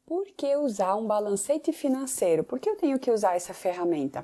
Por que usar um balancete financeiro? Por que eu tenho que usar essa ferramenta?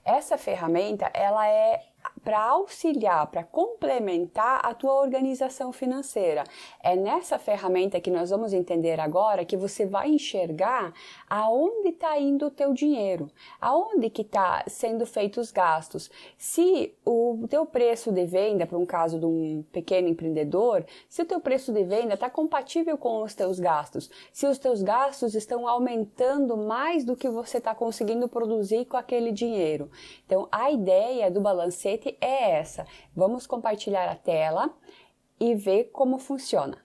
Essa ferramenta, ela é para auxiliar, para complementar a tua organização financeira. É nessa ferramenta que nós vamos entender agora que você vai enxergar aonde está indo o teu dinheiro, aonde que está sendo feitos os gastos. Se o teu preço de venda, para um caso de um pequeno empreendedor, se o teu preço de venda está compatível com os teus gastos, se os teus gastos estão aumentando mais do que você está conseguindo produzir com aquele dinheiro. Então, a ideia do balancete é essa. Vamos compartilhar a tela e ver como funciona.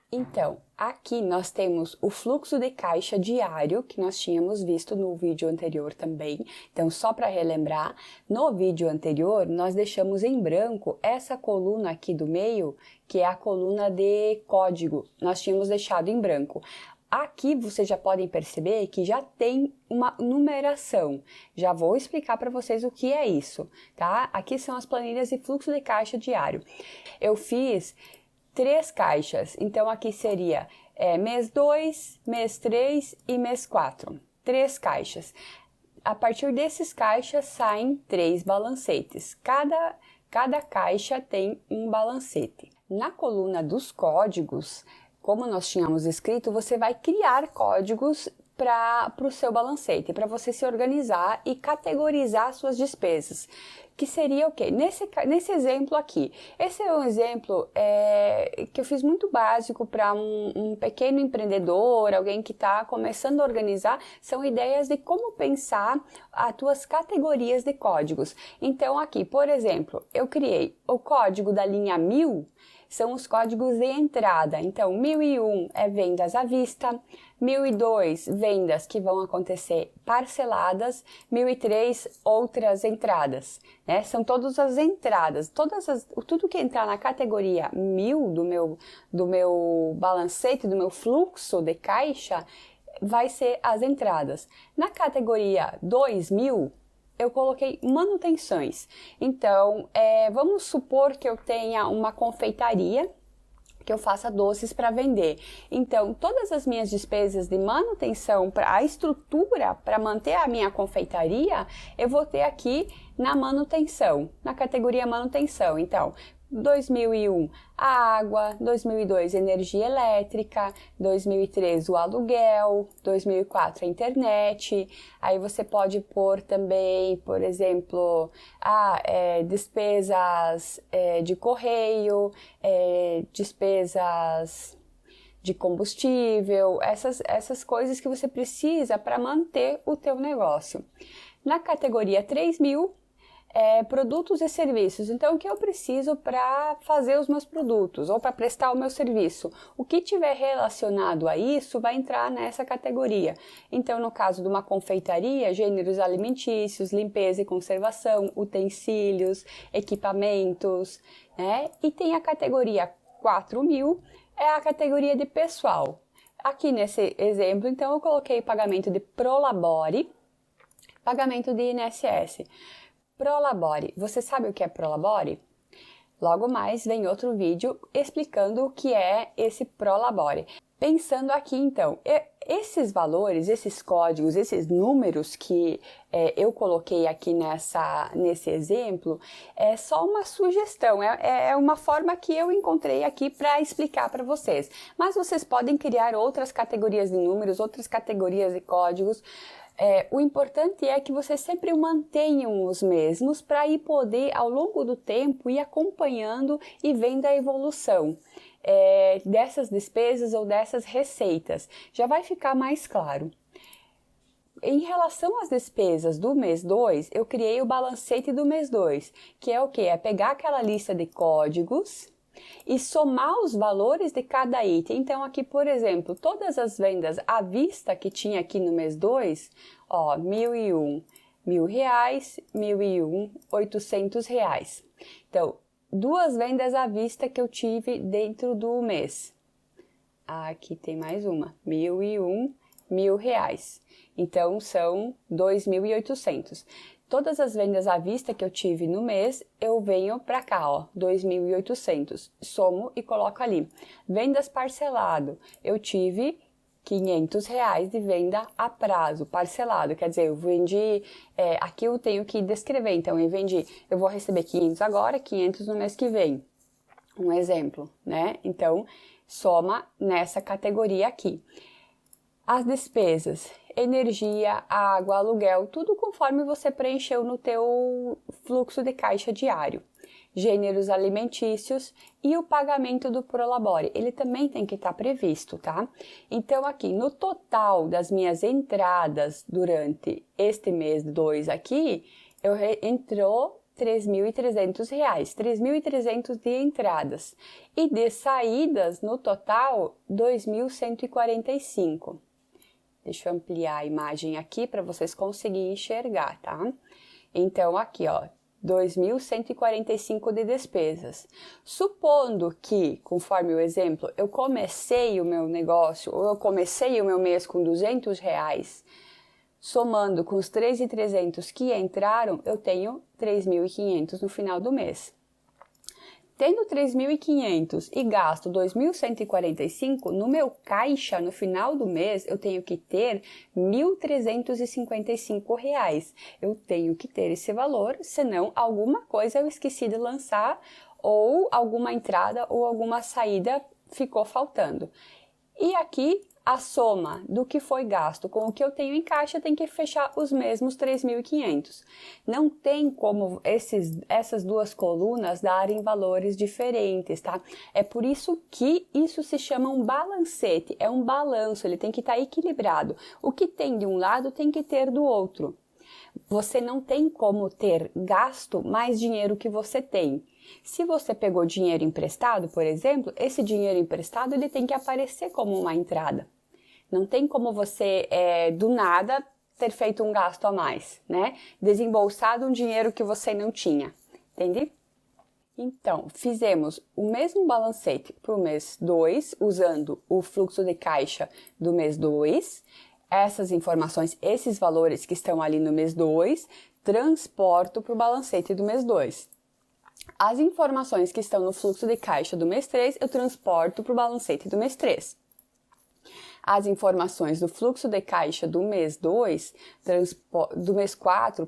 Então, aqui nós temos o fluxo de caixa diário, que nós tínhamos visto no vídeo anterior também. Então, só para relembrar, no vídeo anterior, nós deixamos em branco essa coluna aqui do meio, que é a coluna de código. Nós tínhamos deixado em branco. Aqui vocês já podem perceber que já tem uma numeração. Já vou explicar para vocês o que é isso, tá? Aqui são as planilhas de fluxo de caixa diário. Eu fiz 3 caixas, então aqui seria mês 2, mês 3 e mês 4. 3 caixas. A partir desses caixas saem 3 balancetes. Cada caixa tem um balancete. Na coluna dos códigos, como nós tínhamos escrito, você vai criar códigos para o seu balancete, para você se organizar e categorizar suas despesas. Que seria o quê? Nesse exemplo aqui. Esse é um exemplo que eu fiz muito básico para um pequeno empreendedor, alguém que está começando a organizar. São ideias de como pensar as tuas categorias de códigos. Então aqui, por exemplo, eu criei o código da linha 1000, são os códigos de entrada. Então, 1001 é vendas à vista, 1002 vendas que vão acontecer parceladas, 1003 outras entradas, né? São todas as entradas, tudo que entrar na categoria 1000 do meu balancete, do meu fluxo de caixa, vai ser as entradas. Na categoria 2000, eu coloquei manutenções. Então, vamos supor que eu tenha uma confeitaria, que eu faça doces para vender. Então, todas as minhas despesas de manutenção, para a estrutura, para manter a minha confeitaria, eu vou ter aqui na manutenção, na categoria manutenção. Então, 2001 a água, 2002 energia elétrica, 2003 o aluguel, 2004 a internet. Aí você pode pôr também, por exemplo, despesas de correio, despesas de combustível, essas coisas que você precisa para manter o teu negócio. Na categoria 3000, produtos e serviços. Então, o que eu preciso para fazer os meus produtos ou para prestar o meu serviço? O que tiver relacionado a isso vai entrar nessa categoria. Então, no caso de uma confeitaria, gêneros alimentícios, limpeza e conservação, utensílios, equipamentos, né? E tem a categoria 4000, é a categoria de pessoal. Aqui nesse exemplo, então, eu coloquei pagamento de Prolabore, pagamento de INSS. Prolabore. Você sabe o que é Prolabore? Logo mais vem outro vídeo explicando o que é esse Prolabore. Pensando aqui então, esses valores, esses códigos, esses números que eu coloquei aqui nesse exemplo, é só uma sugestão, é uma forma que eu encontrei aqui para explicar para vocês. Mas vocês podem criar outras categorias de números, outras categorias de códigos. O importante é que vocês sempre mantenham os mesmos para ir poder, ao longo do tempo, ir acompanhando e vendo a evolução dessas despesas ou dessas receitas. Já vai ficar mais claro. Em relação às despesas do mês 2, eu criei o balancete do mês 2, que é o quê? É pegar aquela lista de códigos e somar os valores de cada item. Então, aqui, por exemplo, todas as vendas à vista que tinha aqui no mês 2, ó, 1001, R$1.000, 1001, R$800. Então, 2 vendas à vista que eu tive dentro do mês. Aqui tem mais uma, R$ 1.001. Então, são 2.800. Todas as vendas à vista que eu tive no mês, eu venho para cá, ó, 2.800. Somo e coloco ali. Vendas parcelado, eu tive R$ 500 de venda a prazo, parcelado. Quer dizer, eu vendi, aqui eu tenho que descrever, então eu vou receber 500 agora, 500 no mês que vem. Um exemplo, né? Então, soma nessa categoria aqui. As despesas, energia, água, aluguel, tudo conforme você preencheu no teu fluxo de caixa diário. Gêneros alimentícios e o pagamento do Prolabore, ele também tem que estar previsto, tá? Então, aqui, no total das minhas entradas durante este mês 2 aqui, entrou R$ 3.300, 3.300 de entradas. E de saídas, no total, 2.145. Deixa eu ampliar a imagem aqui para vocês conseguirem enxergar, tá? Então, aqui, ó, 2.145 de despesas. Supondo que, conforme o exemplo, eu comecei o meu negócio, ou eu comecei o meu mês com R$ 200, somando com os 3.300 que entraram, eu tenho 3.500 no final do mês. Tendo 3.500 e gasto 2.145, no meu caixa, no final do mês, eu tenho que ter R$ 1.355. Eu tenho que ter esse valor, senão alguma coisa eu esqueci de lançar, ou alguma entrada ou alguma saída ficou faltando. E aqui, a soma do que foi gasto com o que eu tenho em caixa tem que fechar os mesmos 3.500. Não tem como essas duas colunas darem valores diferentes, tá? É por isso que isso se chama um balancete, é um balanço, ele tem que estar equilibrado. O que tem de um lado tem que ter do outro. Você não tem como ter gasto mais dinheiro que você tem. Se você pegou dinheiro emprestado, por exemplo, esse dinheiro emprestado ele tem que aparecer como uma entrada. Não tem como você, do nada, ter feito um gasto a mais, né? Desembolsado um dinheiro que você não tinha, entende? Então, fizemos o mesmo balancete para o mês 2, usando o fluxo de caixa do mês 2. Essas informações, esses valores que estão ali no mês 2, transporto para o balancete do mês 2. As informações que estão no fluxo de caixa do mês 3, eu transporto para o balancete do mês 3. As informações do fluxo de caixa do mês 2, do mês 4,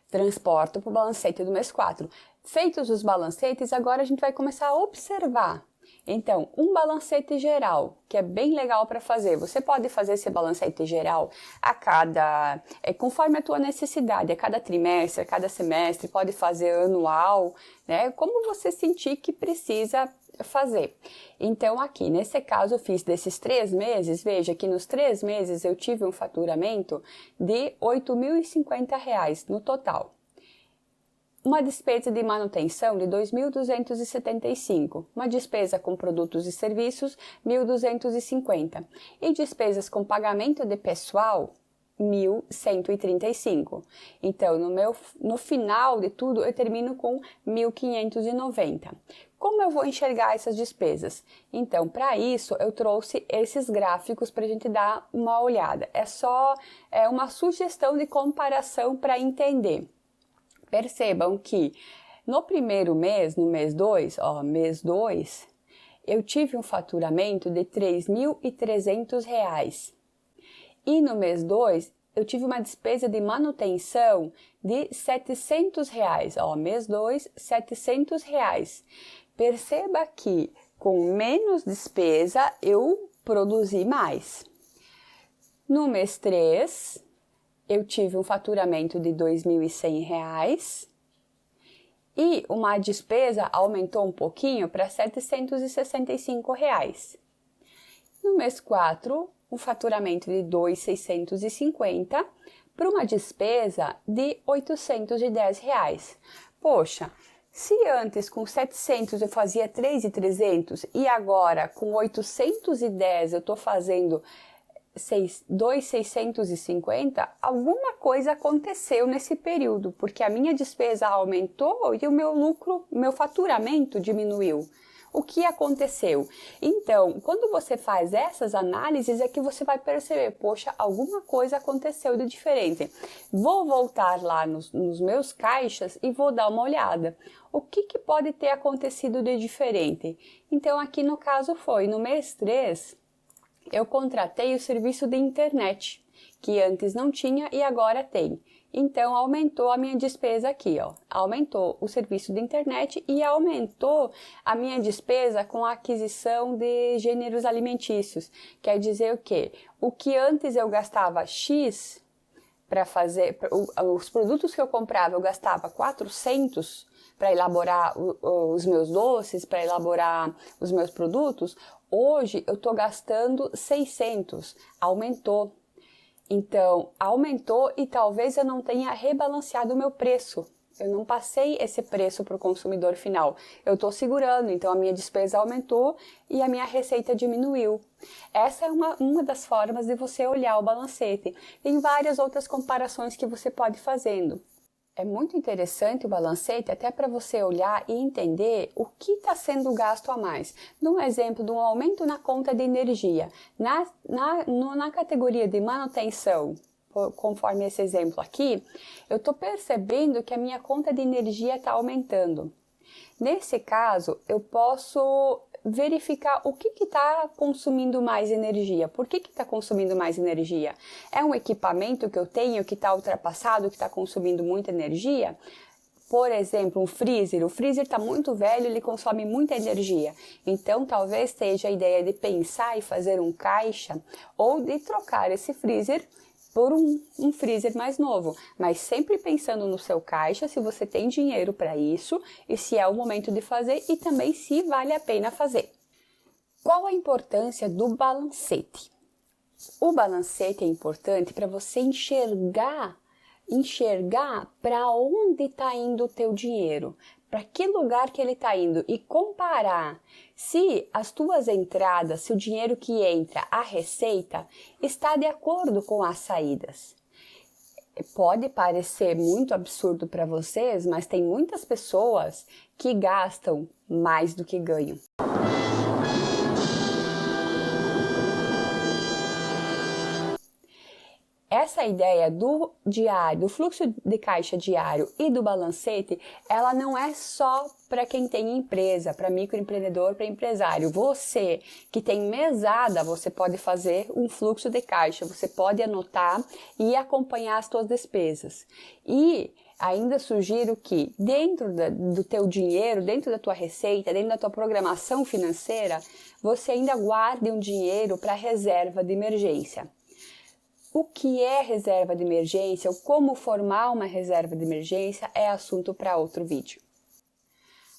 transporto para o balancete do mês 4. Feitos os balancetes, agora a gente vai começar a observar. Então, um balancete geral, que é bem legal para fazer. Você pode fazer esse balancete geral conforme a tua necessidade, a cada trimestre, a cada semestre, pode fazer anual, né? Como você sentir que precisa fazer. Então, aqui, nesse caso, eu fiz desses 3 meses, veja que nos 3 meses eu tive um faturamento de R$ 8.050 no total. Uma despesa de manutenção de 2.275, uma despesa com produtos e serviços 1.250 e despesas com pagamento de pessoal 1.135. Então, no final de tudo, eu termino com 1.590. Como eu vou enxergar essas despesas? Então, para isso, eu trouxe esses gráficos para a gente dar uma olhada. É só uma sugestão de comparação para entender. Percebam que no primeiro mês, no mês 2, eu tive um faturamento de R$ 3.300. E no mês 2, eu tive uma despesa de manutenção de R$ 700. Mês 2, R$ 700. Perceba que com menos despesa eu produzi mais. No mês 3, eu tive um faturamento de R$ 2.100 e uma despesa aumentou um pouquinho para R$ 765. No mês 4, um faturamento de R$ 2.650 para uma despesa de R$ 810. Poxa, se antes com 700 eu fazia 3.300 e agora com 810 eu estou fazendo 2.650, alguma coisa aconteceu nesse período, porque a minha despesa aumentou e o meu lucro, meu faturamento diminuiu. o que aconteceu. Então, quando você faz essas análises é que você vai perceber, poxa, alguma coisa aconteceu de diferente. Vou voltar lá nos meus caixas e vou dar uma olhada. O que pode ter acontecido de diferente? Então, aqui no caso foi, no mês 3, eu contratei o serviço de internet, que antes não tinha e agora tem. Então, aumentou a minha despesa aqui, ó. Aumentou o serviço de internet e aumentou a minha despesa com a aquisição de gêneros alimentícios. Quer dizer o quê? O que antes eu gastava X para fazer, os produtos que eu comprava, eu gastava 400 para elaborar os meus doces, para elaborar os meus produtos. Hoje, eu estou gastando 600. Aumentou. Então, aumentou e talvez eu não tenha rebalanceado o meu preço. Eu não passei esse preço para o consumidor final. Eu estou segurando, então a minha despesa aumentou e a minha receita diminuiu. Essa é uma das formas de você olhar o balancete. Tem várias outras comparações que você pode ir fazendo. É muito interessante o balancete até para você olhar e entender o que está sendo gasto a mais. Num exemplo de um aumento na conta de energia, na categoria de manutenção, conforme esse exemplo aqui, eu estou percebendo que a minha conta de energia está aumentando. Nesse caso, eu posso verificar o que está consumindo mais energia. Por que está consumindo mais energia? É um equipamento que eu tenho que está ultrapassado, que está consumindo muita energia? Por exemplo, um freezer. O freezer está muito velho, ele consome muita energia. Então, talvez seja a ideia de pensar e fazer um caixa ou de trocar esse freezer por um freezer mais novo, mas sempre pensando no seu caixa, se você tem dinheiro para isso e se é o momento de fazer e também se vale a pena fazer. Qual a importância do balancete? O balancete é importante para você enxergar para onde está indo o teu dinheiro, para que lugar que ele está indo e comparar se as tuas entradas, se o dinheiro que entra, a receita, está de acordo com as saídas. Pode parecer muito absurdo para vocês, mas tem muitas pessoas que gastam mais do que ganham. Essa ideia do diário, do fluxo de caixa diário e do balancete, ela não é só para quem tem empresa, para microempreendedor, para empresário. Você que tem mesada, você pode fazer um fluxo de caixa, você pode anotar e acompanhar as suas despesas. E ainda sugiro que dentro do teu dinheiro, dentro da tua receita, dentro da tua programação financeira, você ainda guarde um dinheiro para reserva de emergência. O que é reserva de emergência ou como formar uma reserva de emergência é assunto para outro vídeo.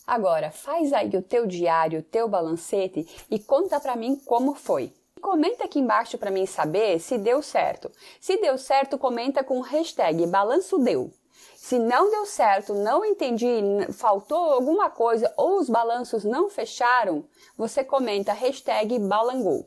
Agora, faz aí o teu diário, o teu balancete e conta para mim como foi. Comenta aqui embaixo para mim saber se deu certo. Se deu certo, comenta com hashtag #BalançoDeu. Se não deu certo, não entendi, faltou alguma coisa ou os balanços não fecharam, você comenta hashtag #Balangou.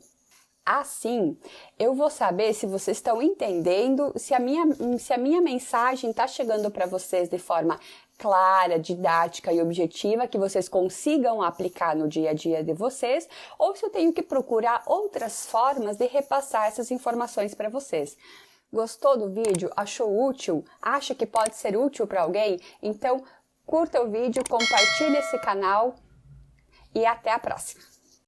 Assim, eu vou saber se vocês estão entendendo, se a minha mensagem está chegando para vocês de forma clara, didática e objetiva, que vocês consigam aplicar no dia a dia de vocês, ou se eu tenho que procurar outras formas de repassar essas informações para vocês. Gostou do vídeo? Achou útil? Acha que pode ser útil para alguém? Então, curta o vídeo, compartilhe esse canal e até a próxima!